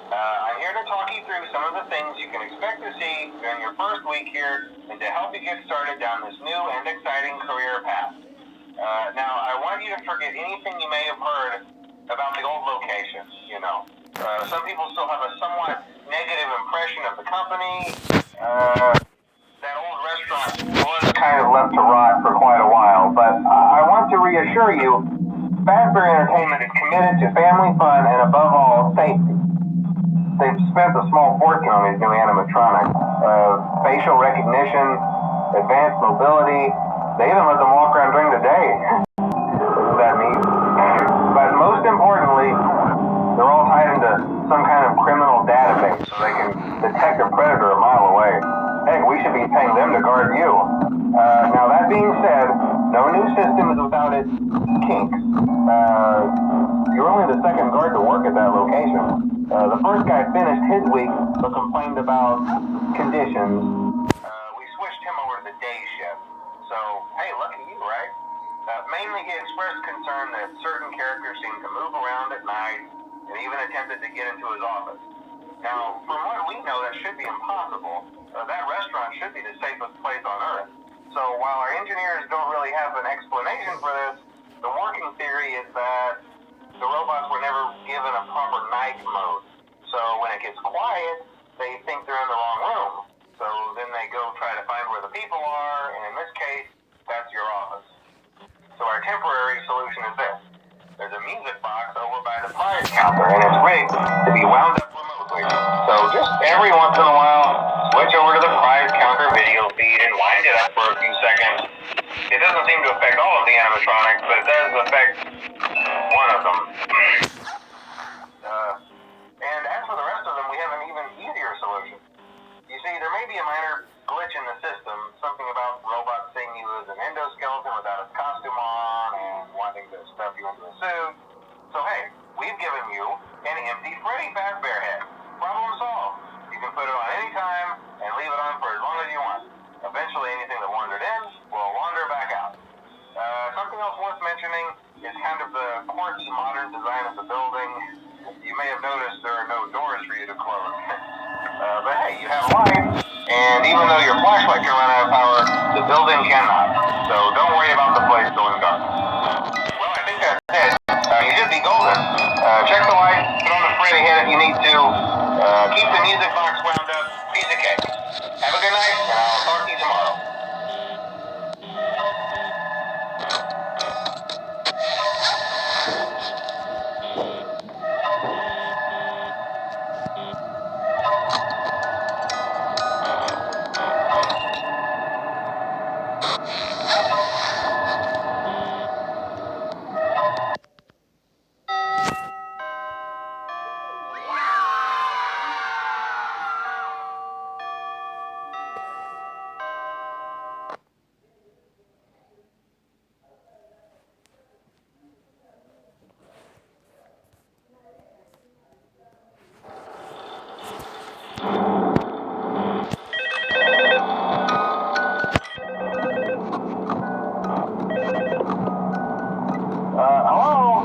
I'm here to talk you through some of the things you can expect to see during your first week here and to help you get started down this new and exciting career path. Now, I want you to forget anything you may have heard about the old location, some people still have a somewhat negative impression of the company. That old restaurant was kind of left to rot for quite a while, but I want to reassure you, Fazbear Entertainment is committed to family fun and above all, safety. They've spent a small fortune on these new animatronics. Facial recognition, advanced mobility. They even let them walk around during the day. Isn't that neat? But most importantly, they're all tied into some kind of criminal database so they can detect a predator a mile away. Heck, we should be paying them to guard you. Now that being said, no new system is without its kinks. You're only the second guard to work at that location. The first guy finished his week but complained about conditions. We switched him over to the day shift. So, hey, lucky you, right? Mainly he expressed concern that certain characters seem to move around at night and even attempted to get into his office. Now, from what we know, that should be impossible. That restaurant should be the safest place on Earth. So while our engineers don't really have an explanation for this, the working theory is that the robots were never given a proper night mode. So when it gets quiet, they think they're in the wrong room. So then they go try to find where the people are, and in this case, that's your office. So our temporary solution is this. There's a music box over by the prize counter, and it's rigged to be wound up remotely. So just every once in a while, switch over to the prize counter video feed and wind it up for a few seconds. It doesn't seem to affect all of the animatronics, but it does affect one of them. And as for the rest of them, we have an even easier solution. You see, there may be a minor glitch in the system, something about robots seeing you as an endoskeleton without a costume on and wanting to stuff you into a suit. So hey, we've given you an empty Freddy Fazbear head. Problem solved. You can put it on any time and leave it on for as long as you want. Eventually anything that wandered in will wander back out. Something else worth mentioning is kind of the quirky modern design of the building. You may have noticed there are no doors for you to close. But hey, you have lights, and even though your flashlight can run out of power, the building cannot. So don't worry about the place going dark. Well, I think that's it. You should be golden. Check the lights, put on the Freddy head if you need to. Keep the music box wound up. Piece of cake. Have a good night, and I'll talk to you tomorrow.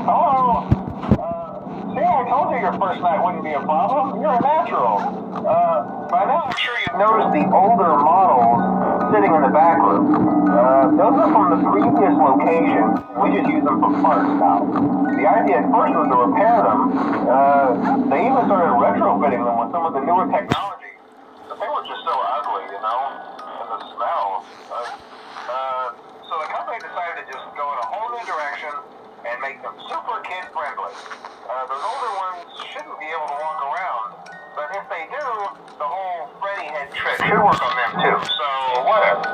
Hello? See, I told you your first night wouldn't be a problem. You're a natural. By now, I'm sure you've noticed the older models sitting in the back room. Those are from the previous location. We just use them for parts now. The idea at first was to repair them. They even started retrofitting them with some of the newer technology. But they were just so ugly, and the smell. So the company decided to just go in a whole new direction and make them super kid-friendly. Those older ones shouldn't be able to walk around, but if they do, the whole Freddy head trick should work on them too, so whatever.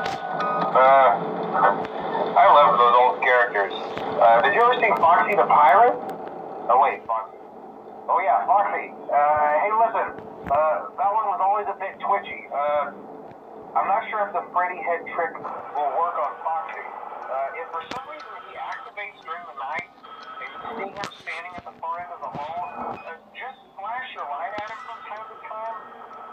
I love those old characters. Did you ever see Foxy the Pirate? Oh wait, Foxy. Oh yeah, Foxy. Hey listen, that one was always a bit twitchy. I'm not sure if the Freddy head trick will work on Foxy. If for some reason he activates during the night and you see him standing at the far end of the hall, just flash your light at him from time to time.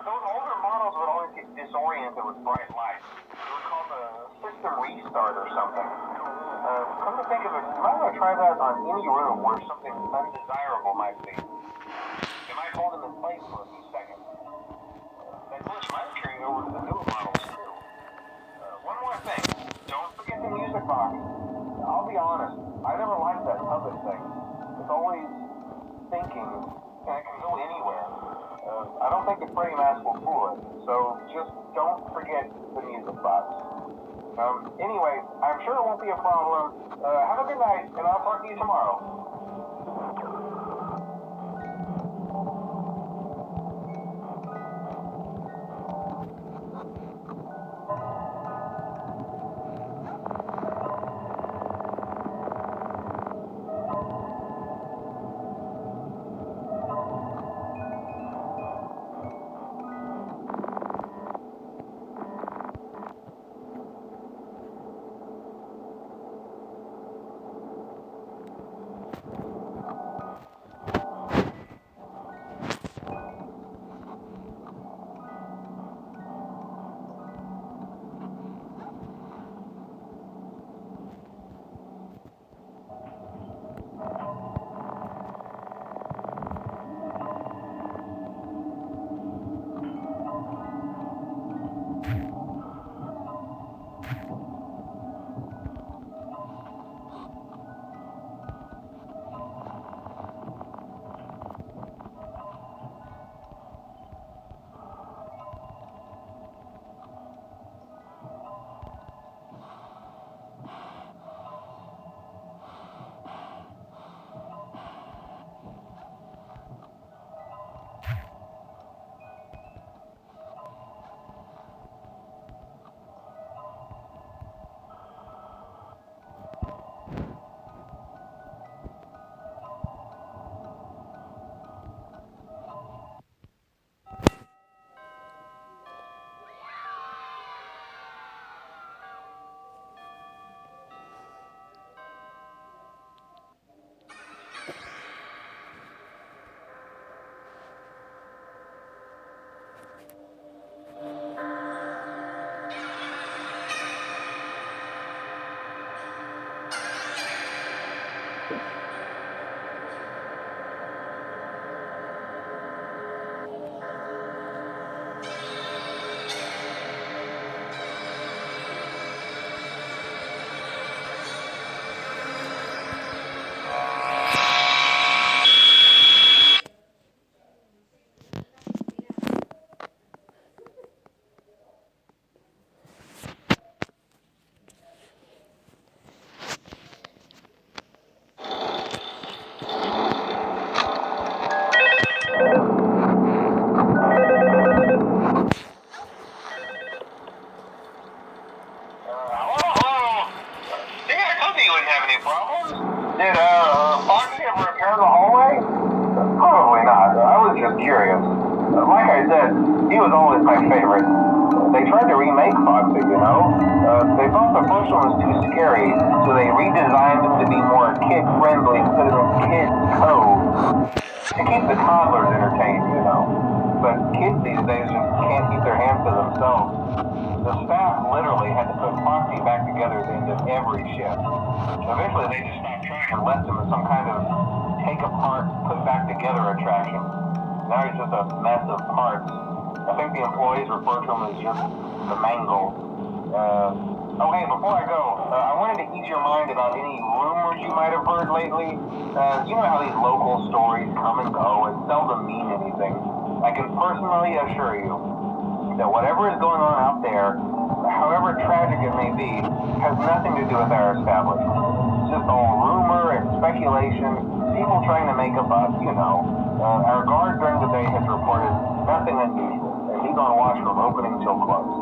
Those older models would always get disoriented with bright lights. It was called a system restart or something. Come to think of it, you might want to try that on any room where something undesirable might be. It might hold him in place for talk. I'll be honest, I never liked that puppet thing. It's always thinking, and it can go anywhere. I don't think the Freddy mask will fool it, so just don't forget the music box. Anyway, I'm sure it won't be a problem. Have a good night, and I'll talk to you tomorrow. Did Foxy ever repair the hallway? Probably not. I was just curious. Like I said, he was always my favorite. They tried to remake Foxy, you know? They thought the first one was too scary, so they redesigned him to be more kid-friendly and put him in kids' code. To keep the toddlers entertained, you know. But kids these days just can't keep their hands to themselves. The staff literally had to put Foxy back together at the end of every shift. Eventually they just stopped trying and left him as some kind of take apart, put back together attraction. Now he's just a mess of parts. I think the employees refer to him as just the mangle. Oh hey, before I go, I wanted to ease your mind about any rumors you might have heard lately. You know how these local stories come and go and seldom mean anything. I can personally assure you that whatever is going on out there, however tragic it may be, has nothing to do with our establishment. It's just all rumor and speculation, people trying to make a buck, you know. Our guard during the day has reported nothing unusual, and he's on watch from opening till close.